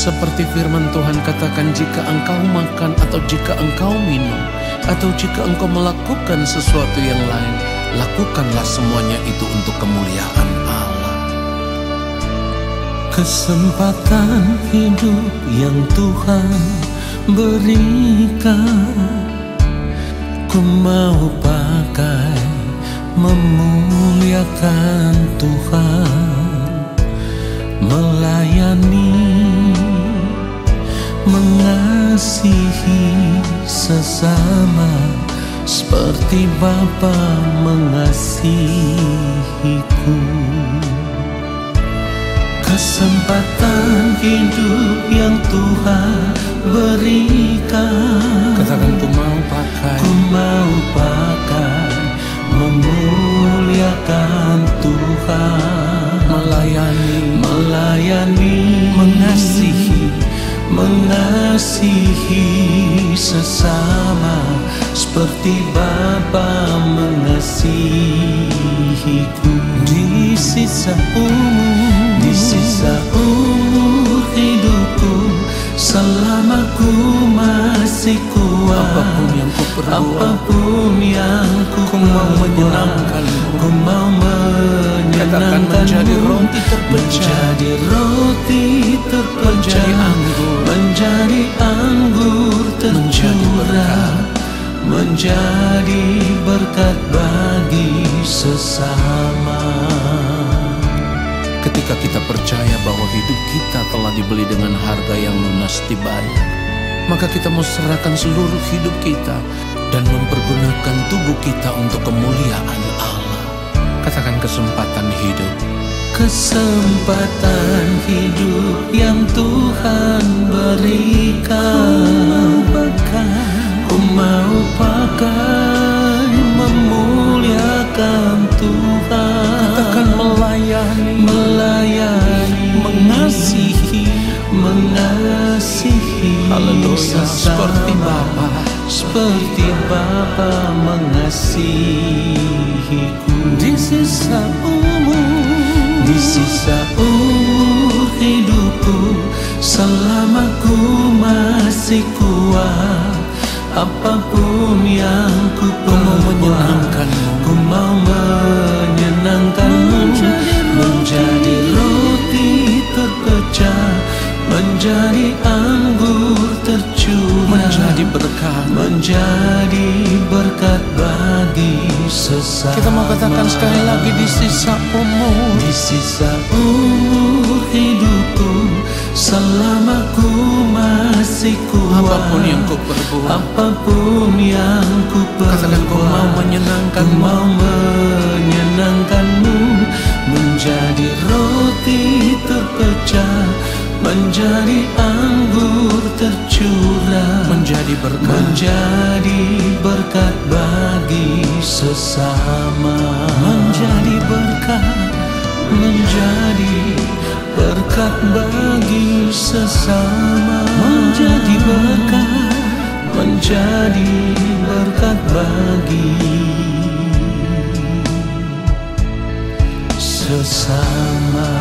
Seperti firman Tuhan katakan, jika engkau makan atau jika engkau minum atau jika engkau melakukan sesuatu yang lain, lakukanlah semuanya itu untuk kemuliaan Allah. Kesempatan hidup yang Tuhan berikan, ku mau pakai memuliakan Tuhan, melayani, mengasihi sesama seperti Bapa mengasihiku. Kesempatan hidup yang Tuhan berikan, Katakan, ku mau pakai memuliakan Tuhan, melayani, mengasihi sesama seperti Bapa mengasihiku. Di sisa umur hidupku, selama ku masih kuat, apapun yang ku mau menyenangkanmu. Ku mau Katakan, menjadi roti terpecah, menjadi anggur tercurah, menjadi berkat bagi sesama. Ketika kita percaya bahwa hidup kita telah dibeli dengan harga yang lunas dibayar, maka kita mau serahkan seluruh hidup kita dan mempergunakan tubuh kita untuk kemuliaan Allah. Katakan, kesempatan hidup. Kesempatan hidup yang Tuhan berikan, ku mau pakai memuliakan Tuhan. Katakan, melayani, mengasihi Haleluya, sesama, seperti Bapa mengasihiku. Di sisa umur hidupku, selama ku masih kuat, apapun yang ku perbuat, ku mau menyenangkanmu, menjadi roti terpecah, menjadi anggur tercurah, menjadi berkat bagi sesama. Kita mau katakan sekali lagi, di sisa umur hidupku, selama ku masih kuat, apapun yang ku perbuat, katakan, ku mau menyenangkanmu, menjadi roti terpecah, menjadi anggur tercurah, menjadi berkat bagi sesama, menjadi berkat bagi sesama, menjadi berkat bagi sesama.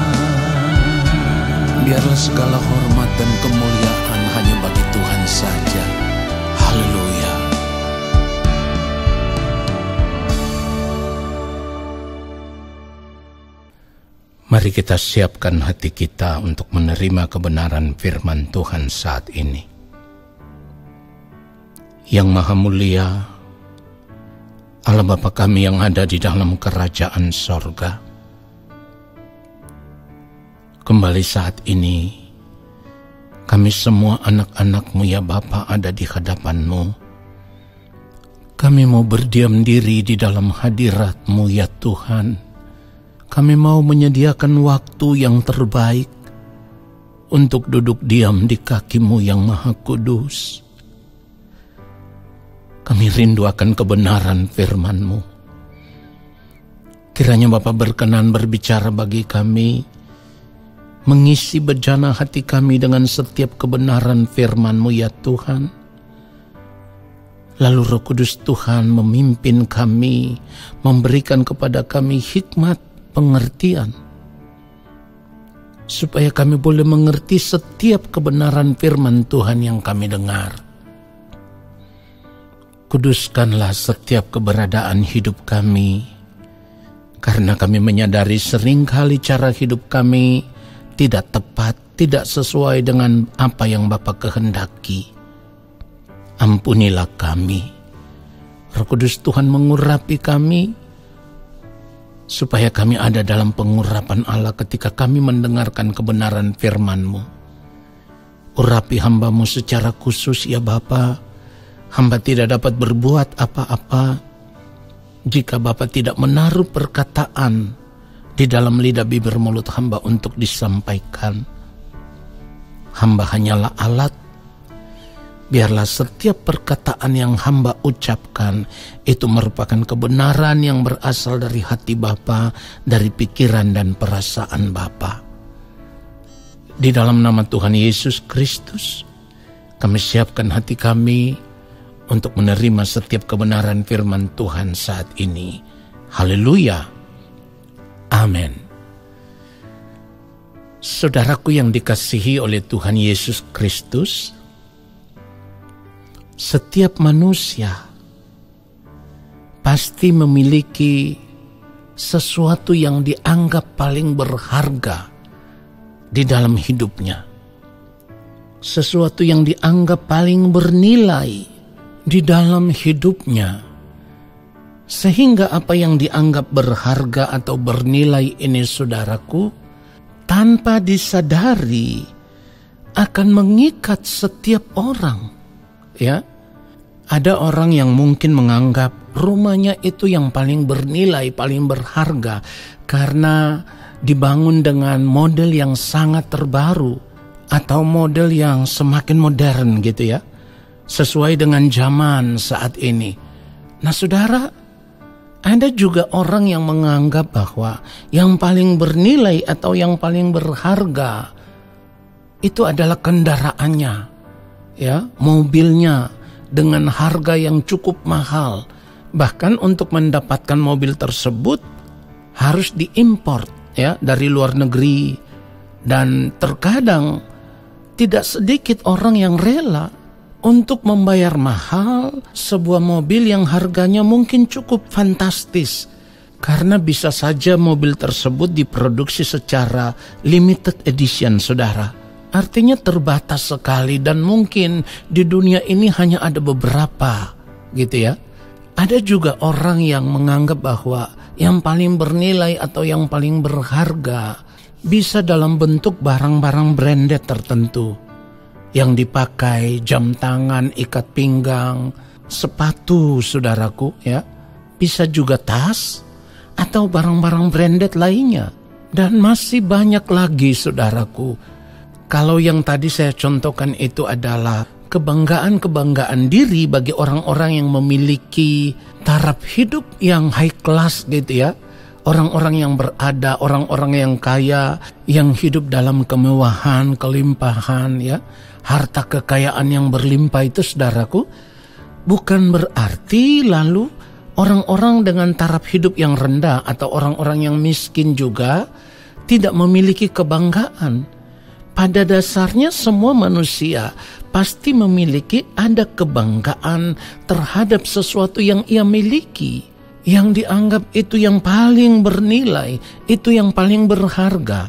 Biarlah segala hormat dan kemuliaan hanya bagi Tuhan saja. Haleluya. Mari kita siapkan hati kita untuk menerima kebenaran firman Tuhan saat ini. Yang Maha Mulia, Allah Bapa kami yang ada di dalam kerajaan sorga, kembali saat ini kami semua anak-anak-Mu ya Bapa ada di hadapan-Mu. Kami mau berdiam diri di dalam hadirat-Mu ya Tuhan. Kami mau menyediakan waktu yang terbaik untuk duduk diam di kaki-Mu yang Maha Kudus. Kami rindu akan kebenaran firman-Mu. Kiranya Bapa berkenan berbicara bagi kami, mengisi bejana hati kami dengan setiap kebenaran firman-Mu ya Tuhan. Lalu Roh Kudus Tuhan memimpin kami, memberikan kepada kami hikmat, pengertian, supaya kami boleh mengerti setiap kebenaran firman Tuhan yang kami dengar. Kuduskanlah setiap keberadaan hidup kami, karena kami menyadari seringkali cara hidup kami tidak tepat, tidak sesuai dengan apa yang Bapa kehendaki. Ampunilah kami. Roh Kudus Tuhan mengurapi kami, supaya kami ada dalam pengurapan Allah ketika kami mendengarkan kebenaran firman-Mu. Urapi hamba-Mu secara khusus ya Bapa. Hamba tidak dapat berbuat apa-apa jika Bapa tidak menaruh perkataan di dalam lidah bibir mulut hamba untuk disampaikan. Hamba hanyalah alat. Biarlah setiap perkataan yang hamba ucapkan itu merupakan kebenaran yang berasal dari hati Bapa, dari pikiran dan perasaan Bapa. Di dalam nama Tuhan Yesus Kristus, kami siapkan hati kami untuk menerima setiap kebenaran firman Tuhan saat ini. Haleluya. Amin. Saudaraku yang dikasihi oleh Tuhan Yesus Kristus, setiap manusia pasti memiliki sesuatu yang dianggap paling berharga di dalam hidupnya. Sesuatu yang dianggap paling bernilai di dalam hidupnya. Sehingga apa yang dianggap berharga atau bernilai ini, saudaraku, tanpa disadari akan mengikat setiap orang. Ya, ada orang yang mungkin menganggap rumahnya itu yang paling bernilai, paling berharga karena dibangun dengan model yang sangat terbaru atau model yang semakin modern gitu ya, sesuai dengan zaman saat ini. Nah saudara, ada juga orang yang menganggap bahwa yang paling bernilai atau yang paling berharga itu adalah kendaraannya, ya, mobilnya dengan harga yang cukup mahal. Bahkan untuk mendapatkan mobil tersebut harus diimpor ya dari luar negeri, dan terkadang tidak sedikit orang yang rela untuk membayar mahal sebuah mobil yang harganya mungkin cukup fantastis, karena bisa saja mobil tersebut diproduksi secara limited edition, saudara. Artinya terbatas sekali dan mungkin di dunia ini hanya ada beberapa gitu ya. Ada juga orang yang menganggap bahwa yang paling bernilai atau yang paling berharga bisa dalam bentuk barang-barang branded tertentu yang dipakai, jam tangan, ikat pinggang, sepatu, saudaraku ya. Bisa juga tas atau barang-barang branded lainnya. Dan masih banyak lagi, saudaraku. Kalau yang tadi saya contohkan itu adalah kebanggaan-kebanggaan diri bagi orang-orang yang memiliki taraf hidup yang high class gitu ya. Orang-orang yang berada, orang-orang yang kaya, yang hidup dalam kemewahan, kelimpahan ya. Harta kekayaan yang berlimpah itu, saudaraku, bukan berarti lalu orang-orang dengan taraf hidup yang rendah atau orang-orang yang miskin juga tidak memiliki kebanggaan. Pada dasarnya semua manusia pasti memiliki ada kebanggaan terhadap sesuatu yang ia miliki, yang dianggap itu yang paling bernilai, itu yang paling berharga.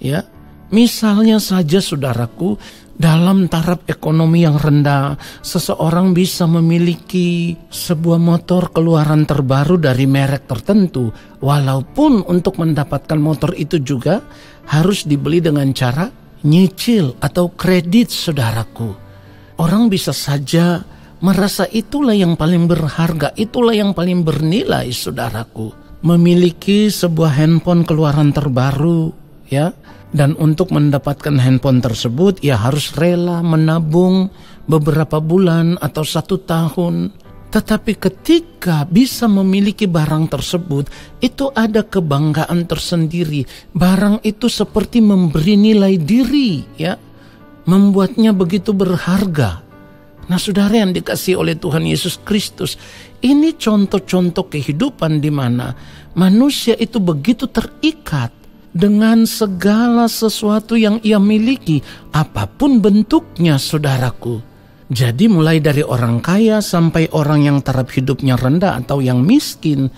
Ya, misalnya saja saudaraku, dalam taraf ekonomi yang rendah, seseorang bisa memiliki sebuah motor keluaran terbaru dari merek tertentu, walaupun untuk mendapatkan motor itu juga harus dibeli dengan cara nyicil atau kredit, saudaraku. Orang bisa saja merasa itulah yang paling berharga, itulah yang paling bernilai, saudaraku. Memiliki sebuah handphone keluaran terbaru, ya. Dan untuk mendapatkan handphone tersebut, ia harus rela menabung beberapa bulan atau 1 tahun. Tetapi ketika bisa memiliki barang tersebut, itu ada kebanggaan tersendiri. Barang itu seperti memberi nilai diri, ya, membuatnya begitu berharga. Nah, saudara yang dikasihi oleh Tuhan Yesus Kristus, ini contoh-contoh kehidupan di mana manusia itu begitu terikat dengan segala sesuatu yang ia miliki, apapun bentuknya, saudaraku. Jadi mulai dari orang kaya sampai orang yang taraf hidupnya rendah atau yang miskin,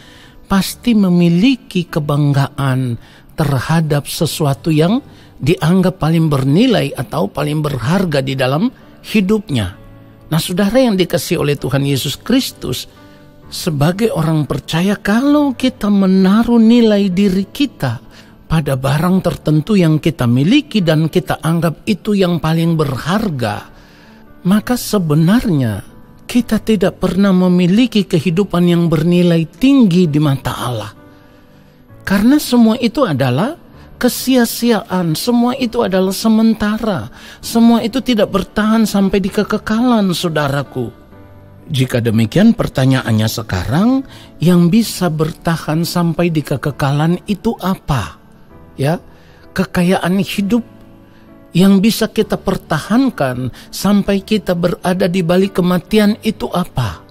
pasti memiliki kebanggaan terhadap sesuatu yang dianggap paling bernilai atau paling berharga di dalam hidupnya. Nah, saudara yang dikasihi oleh Tuhan Yesus Kristus, sebagai orang percaya, kalau kita menaruh nilai diri kita pada barang tertentu yang kita miliki dan kita anggap itu yang paling berharga, maka sebenarnya kita tidak pernah memiliki kehidupan yang bernilai tinggi di mata Allah. Karena semua itu adalah kesia-siaan, semua itu adalah sementara, semua itu tidak bertahan sampai di kekekalan, saudaraku. Jika demikian, pertanyaannya sekarang, yang bisa bertahan sampai di kekekalan itu apa? Ya, kekayaan hidup yang bisa kita pertahankan sampai kita berada di balik kematian itu apa?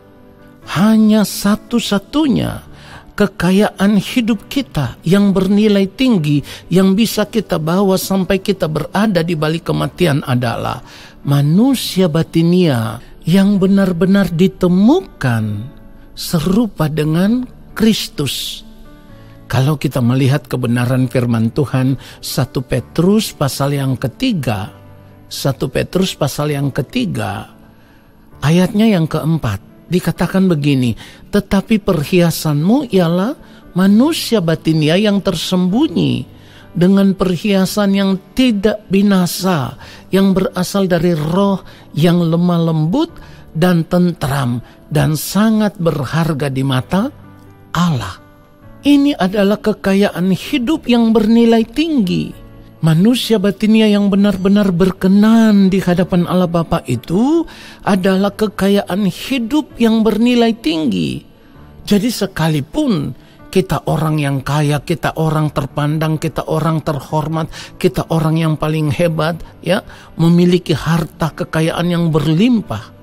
Hanya satu-satunya kekayaan hidup kita yang bernilai tinggi yang bisa kita bawa sampai kita berada di balik kematian adalah manusia batinia yang benar-benar ditemukan serupa dengan Kristus. Kalau kita melihat kebenaran firman Tuhan, 1 Petrus pasal yang ketiga, ayatnya yang keempat, dikatakan begini, tetapi perhiasanmu ialah manusia batinia yang tersembunyi dengan perhiasan yang tidak binasa, yang berasal dari roh yang lemah lembut dan tentram dan sangat berharga di mata Allah. Ini adalah kekayaan hidup yang bernilai tinggi. Manusia batinia yang benar-benar berkenan di hadapan Allah Bapa itu adalah kekayaan hidup yang bernilai tinggi. Jadi sekalipun kita orang yang kaya, kita orang terpandang, kita orang terhormat, kita orang yang paling hebat, ya, memiliki harta kekayaan yang berlimpah.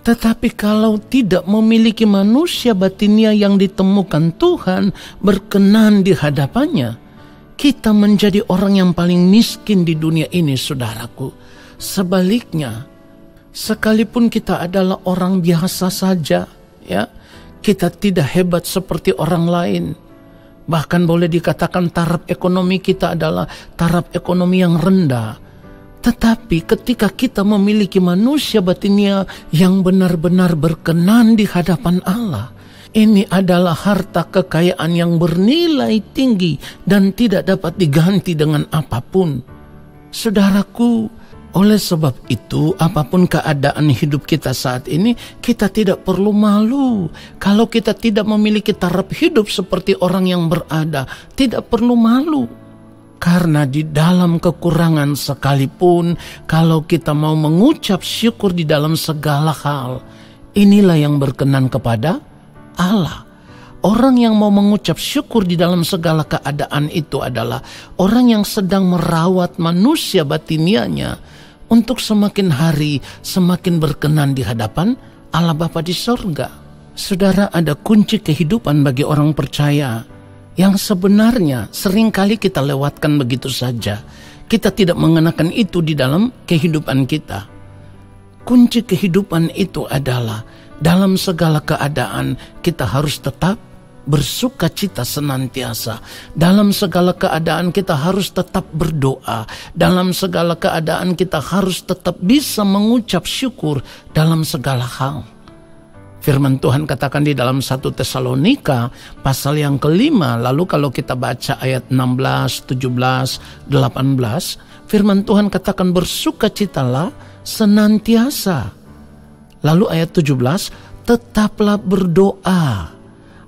Tetapi kalau tidak memiliki manusia batinia yang ditemukan Tuhan berkenan di hadapannya, kita menjadi orang yang paling miskin di dunia ini, saudaraku. Sebaliknya, sekalipun kita adalah orang biasa saja, ya, kita tidak hebat seperti orang lain. Bahkan boleh dikatakan taraf ekonomi kita adalah taraf ekonomi yang rendah. Tetapi ketika kita memiliki manusia batinia yang benar-benar berkenan di hadapan Allah, ini adalah harta kekayaan yang bernilai tinggi dan tidak dapat diganti dengan apapun. Saudaraku, oleh sebab itu, apapun keadaan hidup kita saat ini, kita tidak perlu malu. Kalau kita tidak memiliki taraf hidup seperti orang yang berada, tidak perlu malu. Karena di dalam kekurangan sekalipun, kalau kita mau mengucap syukur di dalam segala hal, inilah yang berkenan kepada Allah. Orang yang mau mengucap syukur di dalam segala keadaan itu adalah orang yang sedang merawat manusia batinianya untuk semakin hari semakin berkenan di hadapan Allah Bapa di sorga. Saudara, ada kunci kehidupan bagi orang percaya yang sebenarnya seringkali kita lewatkan begitu saja. Kita tidak mengenakan itu di dalam kehidupan kita. Kunci kehidupan itu adalah dalam segala keadaan kita harus tetap bersuka cita senantiasa. Dalam segala keadaan kita harus tetap berdoa. Dalam segala keadaan kita harus tetap bisa mengucap syukur dalam segala hal. Firman Tuhan katakan di dalam 1 Tesalonika pasal yang kelima, lalu kalau kita baca ayat 16, 17, 18, firman Tuhan katakan bersukacitalah senantiasa. Lalu ayat 17, tetaplah berdoa.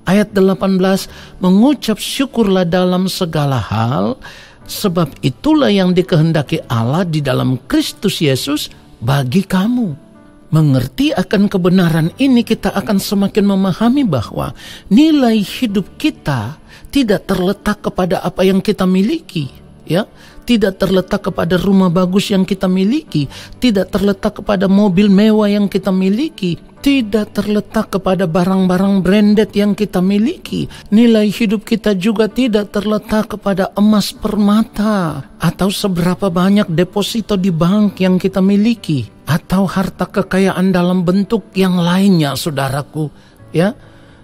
Ayat 18, mengucap syukurlah dalam segala hal, sebab itulah yang dikehendaki Allah di dalam Kristus Yesus bagi kamu. Mengerti akan kebenaran ini, kita akan semakin memahami bahwa nilai hidup kita tidak terletak kepada apa yang kita miliki, ya, tidak terletak kepada rumah bagus yang kita miliki, tidak terletak kepada mobil mewah yang kita miliki, tidak terletak kepada barang-barang branded yang kita miliki. Nilai hidup kita juga tidak terletak kepada emas permata atau seberapa banyak deposito di bank yang kita miliki atau harta kekayaan dalam bentuk yang lainnya, saudaraku. Ya,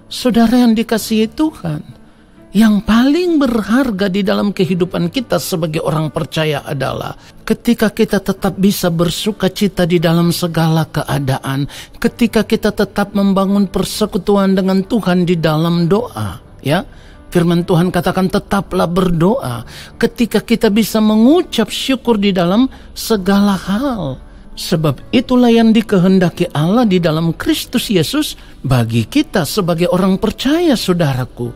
saudara yang dikasihi Tuhan, yang paling berharga di dalam kehidupan kita sebagai orang percaya adalah ketika kita tetap bisa bersuka cita di dalam segala keadaan, ketika kita tetap membangun persekutuan dengan Tuhan di dalam doa. Ya, firman Tuhan katakan tetaplah berdoa. Ketika kita bisa mengucap syukur di dalam segala hal. Sebab itulah yang dikehendaki Allah di dalam Kristus Yesus bagi kita sebagai orang percaya, saudaraku.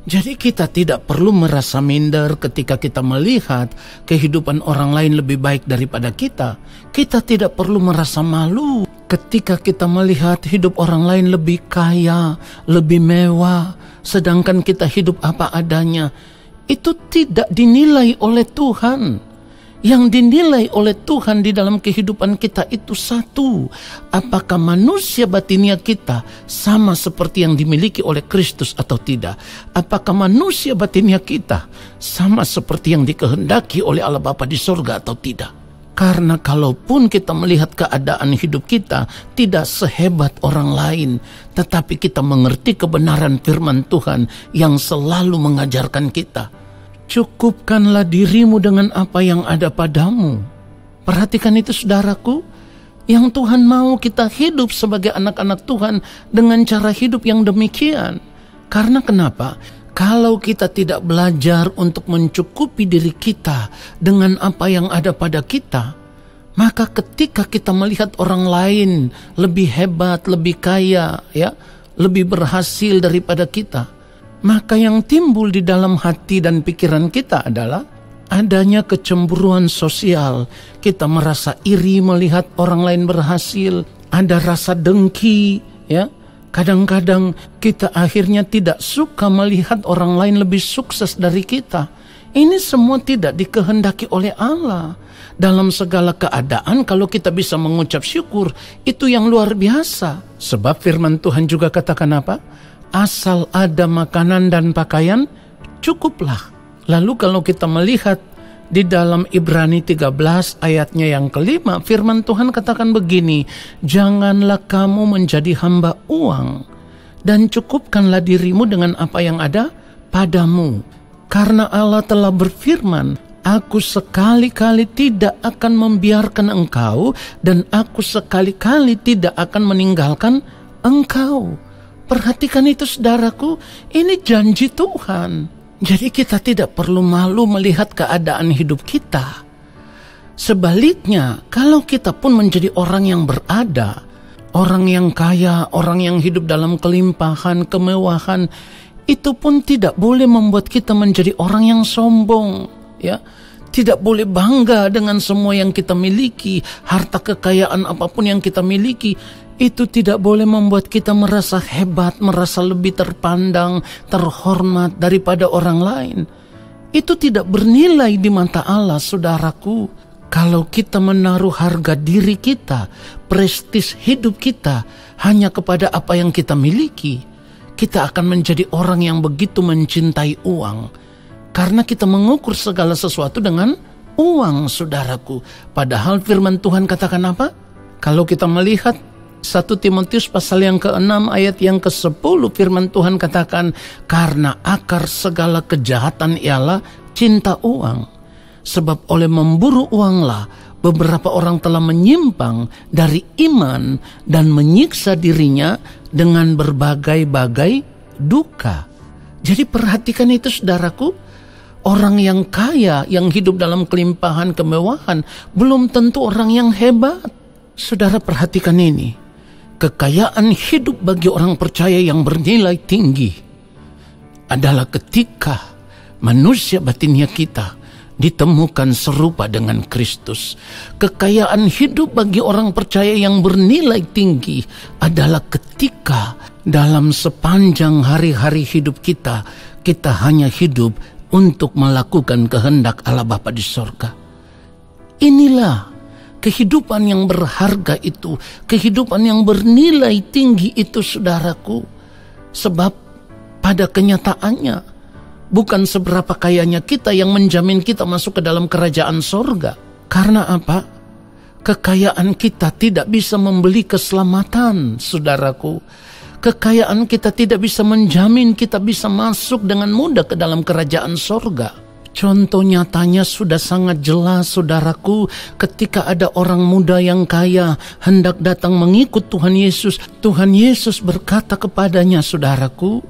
Jadi kita tidak perlu merasa minder ketika kita melihat kehidupan orang lain lebih baik daripada kita. Kita tidak perlu merasa malu ketika kita melihat hidup orang lain lebih kaya, lebih mewah, sedangkan kita hidup apa adanya. Itu tidak dinilai oleh Tuhan. Yang dinilai oleh Tuhan di dalam kehidupan kita itu satu, apakah manusia batinia kita sama seperti yang dimiliki oleh Kristus atau tidak? Apakah manusia batinia kita sama seperti yang dikehendaki oleh Allah Bapa di surga atau tidak? Karena kalaupun kita melihat keadaan hidup kita tidak sehebat orang lain, tetapi kita mengerti kebenaran firman Tuhan yang selalu mengajarkan kita, cukupkanlah dirimu dengan apa yang ada padamu. Perhatikan itu, saudaraku. Yang Tuhan mau kita hidup sebagai anak-anak Tuhan dengan cara hidup yang demikian. Karena kenapa? Kalau kita tidak belajar untuk mencukupi diri kita dengan apa yang ada pada kita, maka ketika kita melihat orang lain lebih hebat, lebih kaya, ya, lebih berhasil daripada kita, maka yang timbul di dalam hati dan pikiran kita adalah adanya kecemburuan sosial. Kita merasa iri melihat orang lain berhasil, ada rasa dengki, ya. Kadang-kadang kita akhirnya tidak suka melihat orang lain lebih sukses dari kita. Ini semua tidak dikehendaki oleh Allah. Dalam segala keadaan kalau kita bisa mengucap syukur, itu yang luar biasa. Sebab firman Tuhan juga katakan apa? Asal ada makanan dan pakaian, cukuplah. Lalu kalau kita melihat di dalam Ibrani 13 ayatnya yang kelima, firman Tuhan katakan begini, janganlah kamu menjadi hamba uang, dan cukupkanlah dirimu dengan apa yang ada padamu. Karena Allah telah berfirman, aku sekali-kali tidak akan membiarkan engkau, dan aku sekali-kali tidak akan meninggalkan engkau. Perhatikan itu, saudaraku, ini janji Tuhan. Jadi kita tidak perlu malu melihat keadaan hidup kita. Sebaliknya, kalau kita pun menjadi orang yang berada, orang yang kaya, orang yang hidup dalam kelimpahan, kemewahan, itu pun tidak boleh membuat kita menjadi orang yang sombong, ya. Tidak boleh bangga dengan semua yang kita miliki, harta kekayaan apapun yang kita miliki. Itu tidak boleh membuat kita merasa hebat, merasa lebih terpandang, terhormat daripada orang lain. Itu tidak bernilai di mata Allah, saudaraku. Kalau kita menaruh harga diri kita, prestis hidup kita hanya kepada apa yang kita miliki, kita akan menjadi orang yang begitu mencintai uang. Karena kita mengukur segala sesuatu dengan uang, saudaraku. Padahal firman Tuhan katakan apa? Kalau kita melihat 1 Timotius pasal yang ke-6 ayat yang ke-10, firman Tuhan katakan, karena akar segala kejahatan ialah cinta uang. Sebab oleh memburu uanglah beberapa orang telah menyimpang dari iman dan menyiksa dirinya dengan berbagai-bagai duka. Jadi perhatikan itu, saudaraku. Orang yang kaya, yang hidup dalam kelimpahan, kemewahan, belum tentu orang yang hebat. Saudara perhatikan ini. Kekayaan hidup bagi orang percaya yang bernilai tinggi adalah ketika manusia batinnya kita ditemukan serupa dengan Kristus. Kekayaan hidup bagi orang percaya yang bernilai tinggi adalah ketika dalam sepanjang hari-hari hidup kita, kita hanya hidup untuk melakukan kehendak Allah Bapa di sorga. Inilah kehidupan yang berharga itu, kehidupan yang bernilai tinggi itu, saudaraku. Sebab pada kenyataannya bukan seberapa kayanya kita yang menjamin kita masuk ke dalam kerajaan sorga. Karena apa? Kekayaan kita tidak bisa membeli keselamatan, saudaraku. Kekayaan kita tidak bisa menjamin kita bisa masuk dengan mudah ke dalam kerajaan sorga. Contoh nyatanya sudah sangat jelas, saudaraku, ketika ada orang muda yang kaya hendak datang mengikut Tuhan Yesus. Tuhan Yesus berkata kepadanya, saudaraku,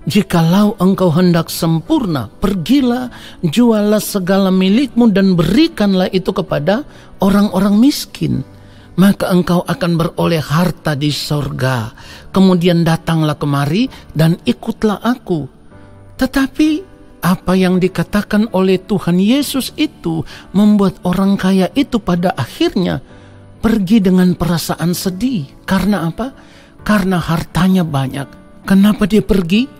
jikalau engkau hendak sempurna, pergilah, jualah segala milikmu dan berikanlah itu kepada orang-orang miskin. Maka engkau akan beroleh harta di sorga. Kemudian datanglah kemari dan ikutlah aku. Tetapi apa yang dikatakan oleh Tuhan Yesus itu membuat orang kaya itu pada akhirnya pergi dengan perasaan sedih. Karena apa? Karena hartanya banyak. Kenapa dia pergi?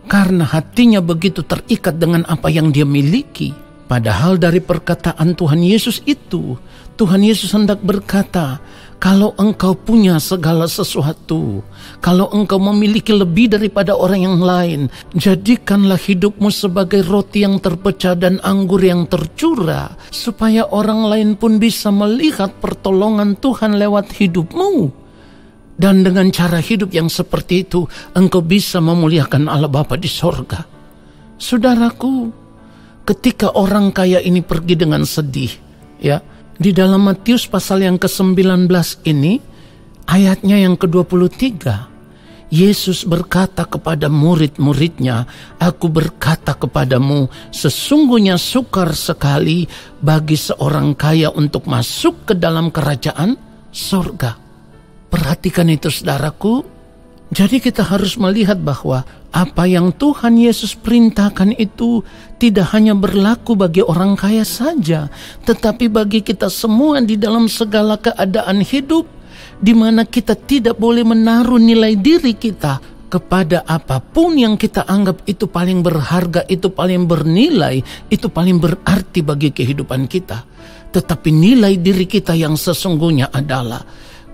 Karena hatinya begitu terikat dengan apa yang dia miliki. Padahal dari perkataan Tuhan Yesus itu, Tuhan Yesus hendak berkata, kalau engkau punya segala sesuatu, kalau engkau memiliki lebih daripada orang yang lain, jadikanlah hidupmu sebagai roti yang terpecah dan anggur yang tercurah, supaya orang lain pun bisa melihat pertolongan Tuhan lewat hidupmu. Dan dengan cara hidup yang seperti itu, engkau bisa memuliakan Allah Bapa di sorga. Saudaraku, ketika orang kaya ini pergi dengan sedih, ya, di dalam Matius pasal yang ke-19 ini, ayatnya yang ke-23, Yesus berkata kepada murid-muridnya, aku berkata kepadamu, sesungguhnya sukar sekali bagi seorang kaya untuk masuk ke dalam kerajaan sorga. Perhatikan itu, saudaraku. Jadi kita harus melihat bahwa apa yang Tuhan Yesus perintahkan itu tidak hanya berlaku bagi orang kaya saja, tetapi bagi kita semua di dalam segala keadaan hidup, di mana kita tidak boleh menaruh nilai diri kita kepada apapun yang kita anggap itu paling berharga, itu paling bernilai, itu paling berarti bagi kehidupan kita. Tetapi nilai diri kita yang sesungguhnya adalah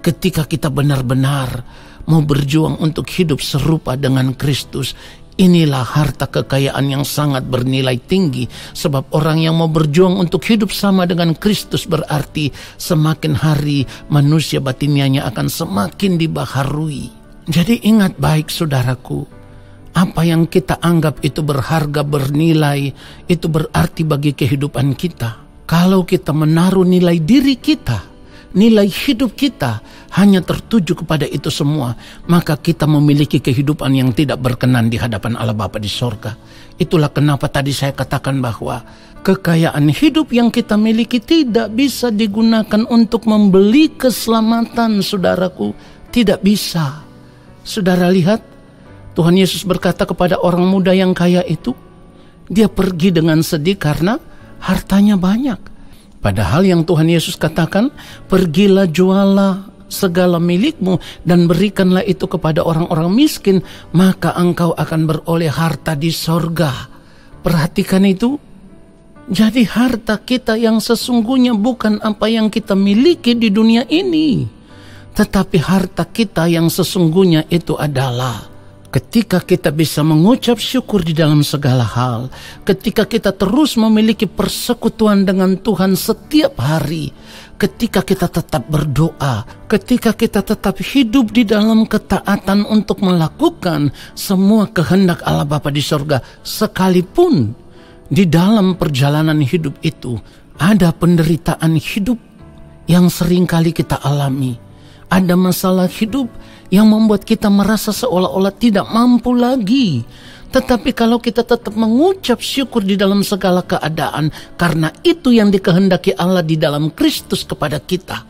ketika kita benar-benar mau berjuang untuk hidup serupa dengan Kristus. Inilah harta kekayaan yang sangat bernilai tinggi. Sebab orang yang mau berjuang untuk hidup sama dengan Kristus berarti semakin hari manusia batinianya akan semakin dibaharui. Jadi ingat baik, saudaraku, apa yang kita anggap itu berharga, bernilai, itu berarti bagi kehidupan kita. Kalau kita menaruh nilai diri kita, nilai hidup kita hanya tertuju kepada itu semua, maka kita memiliki kehidupan yang tidak berkenan di hadapan Allah Bapa di sorga. Itulah kenapa tadi saya katakan bahwa kekayaan hidup yang kita miliki tidak bisa digunakan untuk membeli keselamatan, saudaraku. Tidak bisa. Saudara lihat, Tuhan Yesus berkata kepada orang muda yang kaya itu, dia pergi dengan sedih karena hartanya banyak. Padahal yang Tuhan Yesus katakan, pergilah jualah segala milikmu dan berikanlah itu kepada orang-orang miskin, maka engkau akan beroleh harta di sorga. Perhatikan itu. Jadi harta kita yang sesungguhnya bukan apa yang kita miliki di dunia ini, tetapi harta kita yang sesungguhnya itu adalah ketika kita bisa mengucap syukur di dalam segala hal, ketika kita terus memiliki persekutuan dengan Tuhan setiap hari, ketika kita tetap berdoa, ketika kita tetap hidup di dalam ketaatan untuk melakukan semua kehendak Allah Bapa di sorga, sekalipun di dalam perjalanan hidup itu ada penderitaan hidup yang seringkali kita alami. Ada masalah hidup yang membuat kita merasa seolah-olah tidak mampu lagi. Tetapi kalau kita tetap mengucap syukur di dalam segala keadaan, karena itu yang dikehendaki Allah di dalam Kristus kepada kita,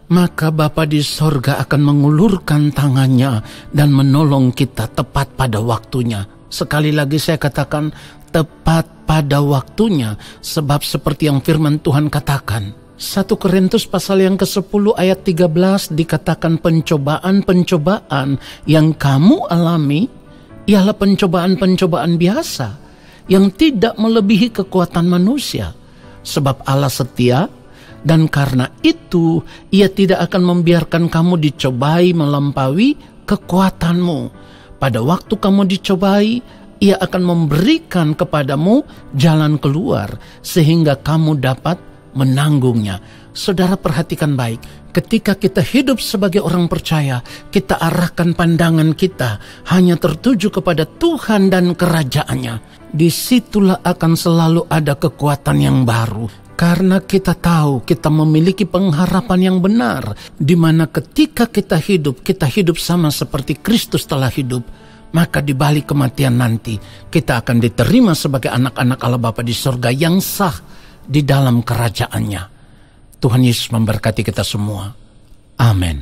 maka Bapa di sorga akan mengulurkan tangannya dan menolong kita tepat pada waktunya. Sekali lagi saya katakan, tepat pada waktunya, sebab seperti yang firman Tuhan katakan, 1 Korintus pasal yang ke-10 ayat 13 dikatakan pencobaan-pencobaan yang kamu alami ialah pencobaan-pencobaan biasa yang tidak melebihi kekuatan manusia. Sebab Allah setia, dan karena itu Ia tidak akan membiarkan kamu dicobai melampaui kekuatanmu. Pada waktu kamu dicobai, Ia akan memberikan kepadamu jalan keluar sehingga kamu dapat menanggungnya. Saudara, perhatikan baik. Ketika kita hidup sebagai orang percaya, kita arahkan pandangan kita hanya tertuju kepada Tuhan dan kerajaannya. Disitulah akan selalu ada kekuatan yang baru. Karena kita tahu kita memiliki pengharapan yang benar, di mana ketika kita hidup sama seperti Kristus telah hidup, maka di balik kematian nanti kita akan diterima sebagai anak-anak Allah Bapa di sorga yang sah di dalam kerajaannya. Tuhan Yesus memberkati kita semua. Amin.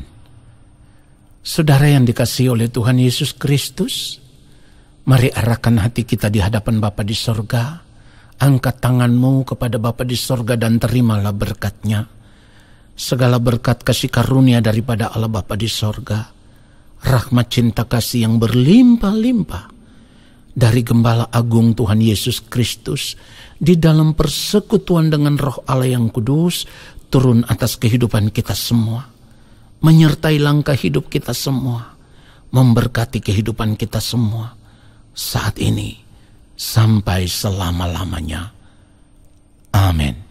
Saudara yang dikasihi oleh Tuhan Yesus Kristus, mari arahkan hati kita di hadapan Bapa di sorga. Angkat tanganmu kepada Bapa di sorga dan terimalah berkat-Nya. Segala berkat kasih karunia daripada Allah Bapa di sorga, rahmat cinta kasih yang berlimpah-limpah dari Gembala Agung Tuhan Yesus Kristus di dalam persekutuan dengan Roh Allah yang kudus turun atas kehidupan kita semua, menyertai langkah hidup kita semua, memberkati kehidupan kita semua saat ini sampai selama-lamanya. Amin.